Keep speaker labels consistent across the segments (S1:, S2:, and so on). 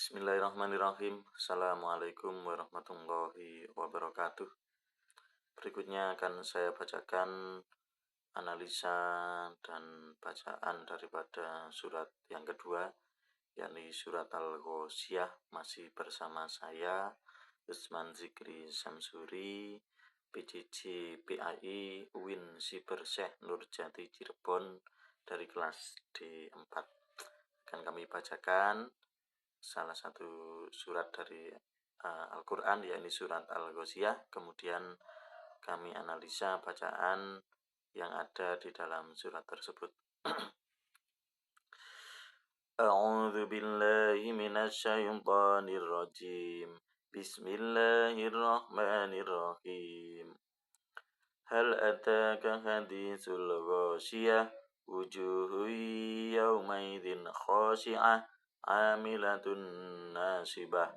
S1: Bismillahirrahmanirrahim. Assalamualaikum warahmatullahi wabarakatuh. Berikutnya akan saya bacakan analisa dan bacaan daripada surat yang kedua, yakni surat Al-Ghoshiyah. Masih bersama saya, Usman Zikri Samsuri, PJJ PAI UIN Siber Syekh Nurjati Cirebon dari kelas D4. Akan kami bacakan salah satu surat dari Al-Quran, yakni surat Al-Ghoshiyah. Kemudian kami analisa bacaan yang ada di dalam surat tersebut. A'udzu billahi minasyaitonir rajim. Bismillahirrahmanirrahim. Hal ataka haditsul ghasyiyah, wujuhun yawmaidin khashi'ah, amilatun nasibah,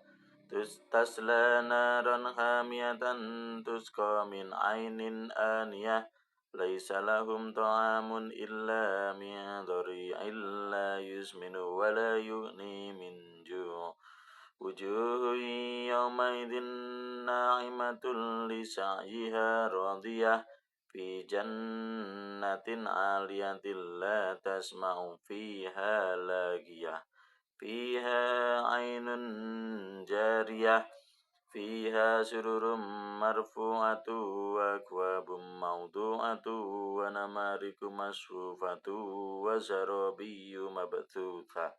S1: tasla naran hamiyatan, tusqa min ainin aniyah, laisa lahum ta'amun illa min dhari'in la yusminu wa la yughni min ju'. Wujuhun yawmaidin na'imatun li sa'yiha radiyah, fi jannatin 'aliyatin la tasma'u fiha lagiyah, fiha 'ainun jariyah, fiha sururum marfu'atu wa akwabum mawdu'atu wa namariku masfufatu wa zarabiyyu mabthutha.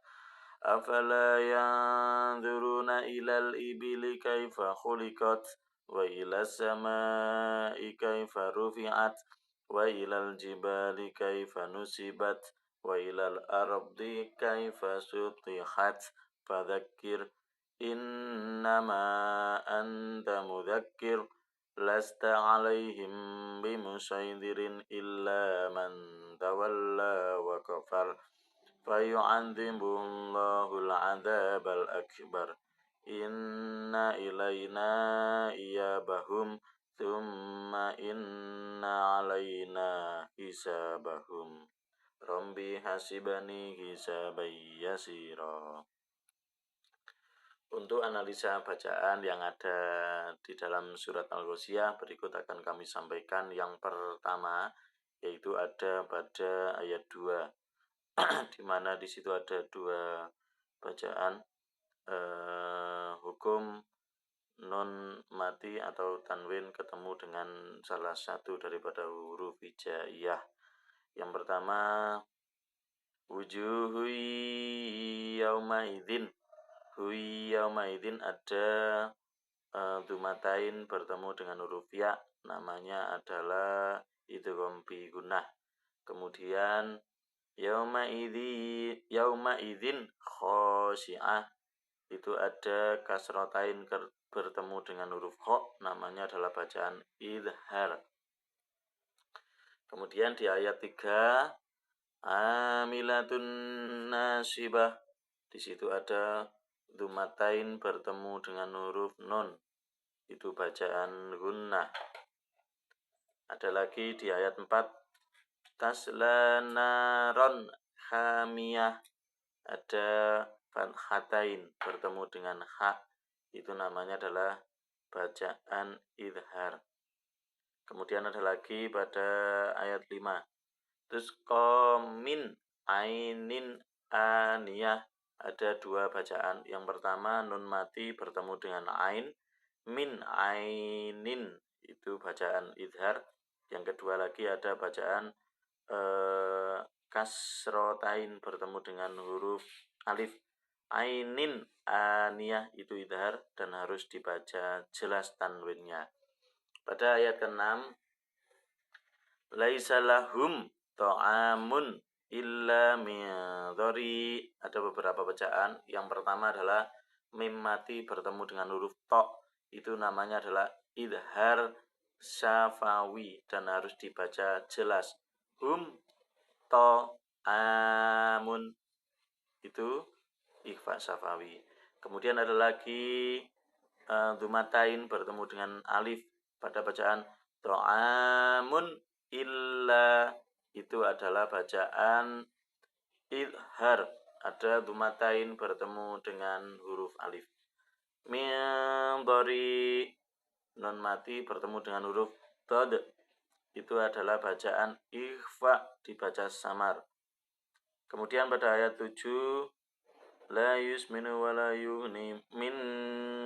S1: Afala yanzuruna ilal ibili kaifa khuliqat, wa ilas samai kaifa rufi'at, wa ilal jibali kaifa nusibat, wa ilal ardi kaifa sutihat. Fadzakkir innama anta mudzakkir, lasta 'alaihim bimusaydirin illa man tawalla wa kafar, fayu'adzibullahu al-'adzabal akbar. Inna ilaina iyabahum, thumma inna 'alaina hisabahum. Rabbi hasibani hisaban yasira. Untuk analisa bacaan yang ada di dalam surat Al-Ghoshiyah, berikut akan kami sampaikan. Yang pertama, yaitu ada pada ayat 2, di mana di situ ada dua bacaan, hukum non mati atau tanwin ketemu dengan salah satu daripada huruf hijaiyah. Yang pertama, wujuhu yaumaidin. Hui yaumaidin ada dumatain bertemu dengan huruf ya, namanya adalah idgham bi gunnah. Kemudian yaumaidin khosyi'ah, itu ada kasrotain bertemu dengan huruf kho, namanya adalah bacaan idhar. Kemudian di ayat 3, amilatun nasibah, di situ ada dumatain bertemu dengan huruf nun, itu bacaan gunnah. Ada lagi di ayat 4, tasla naron hamiyah, ada fathatain bertemu dengan ha, itu namanya adalah bacaan idhar. Kemudian ada lagi pada ayat 5, tusqa min ainin aniyah, ada dua bacaan. Yang pertama nun mati bertemu dengan ain, min ainin, itu bacaan idhar. Yang kedua lagi ada bacaan kasrotain bertemu dengan huruf alif, ainin aniyah, itu idhar dan harus dibaca jelas tanwinnya. Pada ayat ke-6, laisa lahum ta'amun illa min dhari, ada beberapa bacaan. Yang pertama adalah mim mati bertemu dengan huruf to, itu namanya adalah idhar syafawi dan harus dibaca jelas. Hum to amun, itu ikhfa syafawi. Kemudian ada lagi dumatain bertemu dengan alif pada bacaan to'amun illa, itu adalah bacaan idhar ada dumatain bertemu dengan huruf alif. Min dhari, nun mati bertemu dengan huruf dod, itu adalah bacaan ikhfa, dibaca samar. Kemudian pada ayat 7, la yusminu wa la yughni min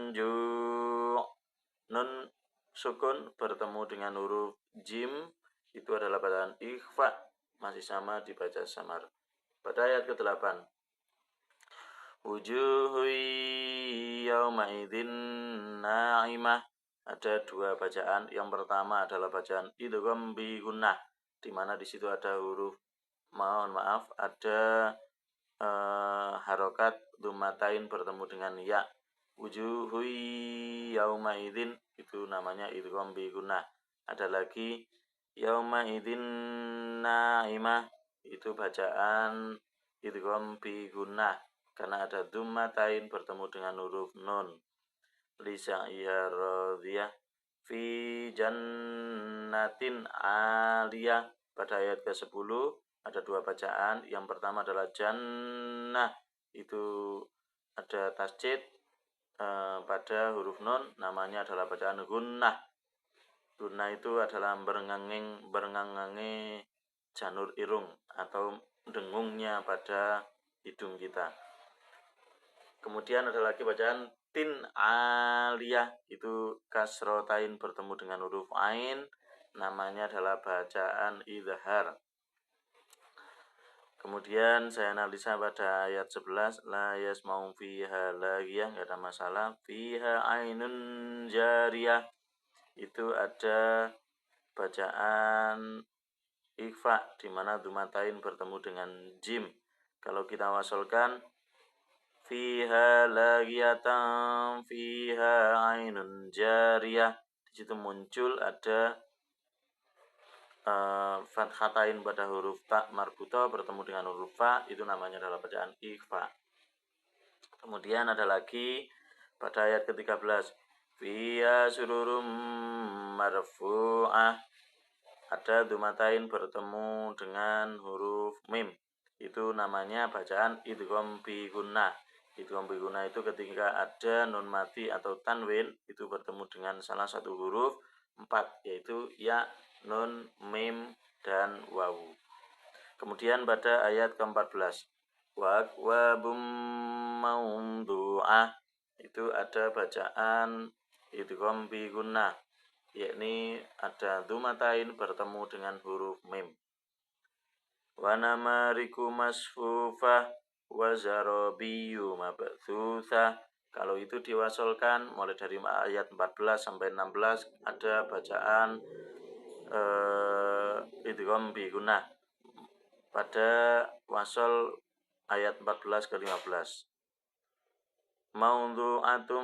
S1: ju', nun sukun bertemu dengan huruf jim, itu adalah bacaan ikhfa, masih sama dibaca samar. Pada ayat ke-8, wujuhu yawma idzin na'imah, ada dua bacaan. Yang pertama adalah bacaan idgham bi gunnah, di mana di situ ada huruf ada harokat dumatain bertemu dengan ya. Wujuhu yauma idzin, itu namanya idgham bi gunnah. Ada lagi yauma idzin naimah, itu bacaan idgham bi gunnah karena ada dumatain bertemu dengan huruf nun. Lisa'iha radiyah fi jannatin aliyah. Pada ayat ke-10 ada dua bacaan. Yang pertama adalah jannah, itu ada tasjid pada huruf nun, namanya adalah bacaan gunnah. Gunnah itu adalah berengangangi janur irung atau dengungnya pada hidung kita. Kemudian ada lagi bacaan tin aliyah, itu kasrotain bertemu dengan huruf ain, namanya adalah bacaan idhar. Kemudian saya analisa pada ayat 11, la yasma'u fiha lagiyah, enggak ada masalah. Fiha ainun jariyah, itu ada bacaan ikhfa, di mana dumatain bertemu dengan jim. Kalau kita wasolkan, fiha lagiyatan fiha ainun jariyah, di situ muncul ada fathatain pada huruf ta marbuto bertemu dengan huruf fa, itu namanya adalah bacaan ikhfa. Kemudian ada lagi pada ayat ke-13, fiha sururum marfu'ah, ada dumatain bertemu dengan huruf mim, itu namanya bacaan idgham bi gunnah. Idgham bi gunnah itu ketika ada nun mati atau tanwin itu bertemu dengan salah satu huruf 4, yaitu ya, nun, mim, dan wawu. Kemudian pada ayat ke-14, wa'akwabum maumdu'ah, itu ada bacaan idgham bi gunnah, yakni ada dumatain bertemu dengan huruf mim. Wa namariku masfufah wa zarabiyu mabthuthah, kalau itu diwasolkan mulai dari ayat 14 sampai 16 ada bacaan idgham bi gunnah pada wasol ayat 14 ke 15. Maudu'atu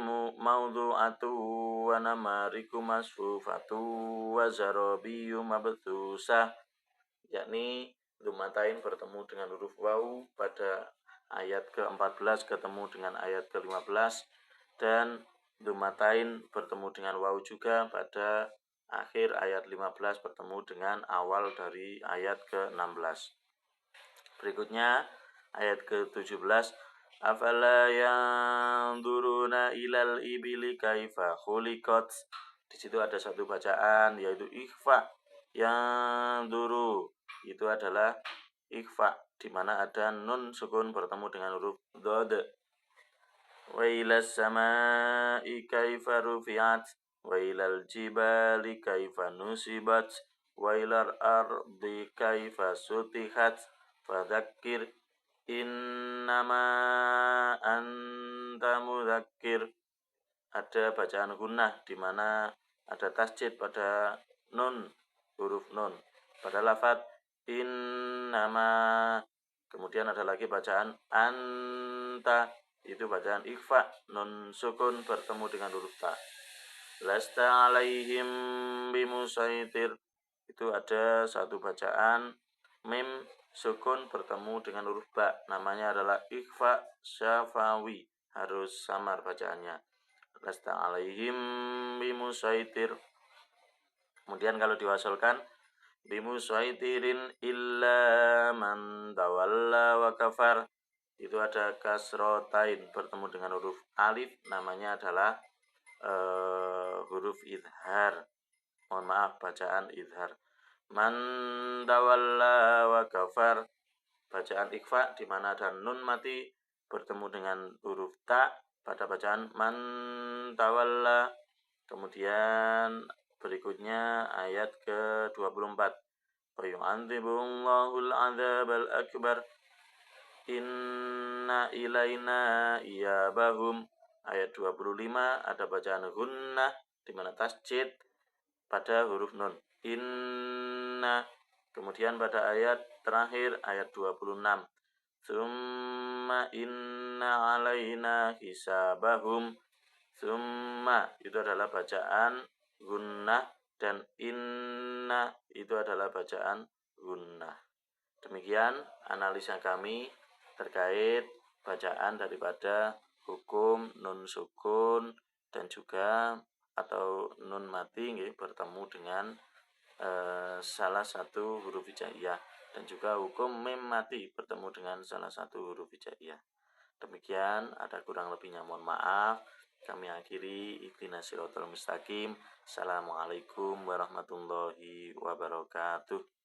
S1: wa namariku masfufatu wa zarabiyu mabthusah, yakni dumatain bertemu dengan huruf wawu pada ayat ke-14 ketemu dengan ayat ke-15, dan dumatain bertemu dengan wawu juga pada akhir ayat 15 bertemu dengan awal dari ayat ke-16. Berikutnya ayat ke-17, afala yanzuruna ilal ibili kaifa khuliqat. Di situ ada satu bacaan yaitu ikhfa. Yanzuru itu adalah ikhfa, di mana ada nun sukun bertemu dengan huruf dhad. Wa ilas samai kaifa rufi'at wa ilal jibali kaifa nusibat wa ilal ardi kaifa sutihat fadzakir innama anta mudzakir. Ada bacaan gunnah di mana ada tasjid pada nun, huruf nun pada lafaz innama. Kemudian ada lagi bacaan anta, itu bacaan ikhfa, nun sukun bertemu dengan huruf ta. Lasta alaihim bimusaitir, itu ada satu bacaan mim sukun bertemu dengan huruf ba, namanya adalah ikhfa syafawi, harus samar bacaannya. Lasta alaihim bimusaitir. Kemudian kalau diwasolkan, bimusaitirin illa man tawalla wa kafar, itu ada kasrotain bertemu dengan huruf alif, namanya adalah huruf idhar. Mohon maaf, bacaan idhar. Man tawalla wa kafar, bacaan ikhfa di mana ada nun mati bertemu dengan huruf ta pada bacaan man tawalla. Kemudian berikutnya ayat ke-24. Fa yu'adzibullahul 'adzabal akbar inna ilaina iyabahum. Ayat 25 ada bacaan gunnah di mana tasjid pada huruf nun. Inna. Kemudian pada ayat terakhir ayat 26. Summa inna alaina hisabahum. Summa itu adalah bacaan gunnah dan inna itu adalah bacaan gunnah. Demikian analisa kami terkait bacaan daripada hukum nun sukun dan juga atau nun mati bertemu dengan salah satu huruf hijaiyah dan juga hukum mim mati bertemu dengan salah satu huruf hijaiyah. Demikian, ada kurang lebihnya mohon maaf. Kami akhiri ihdinas siratal mustaqim. Assalamualaikum warahmatullahi wabarakatuh.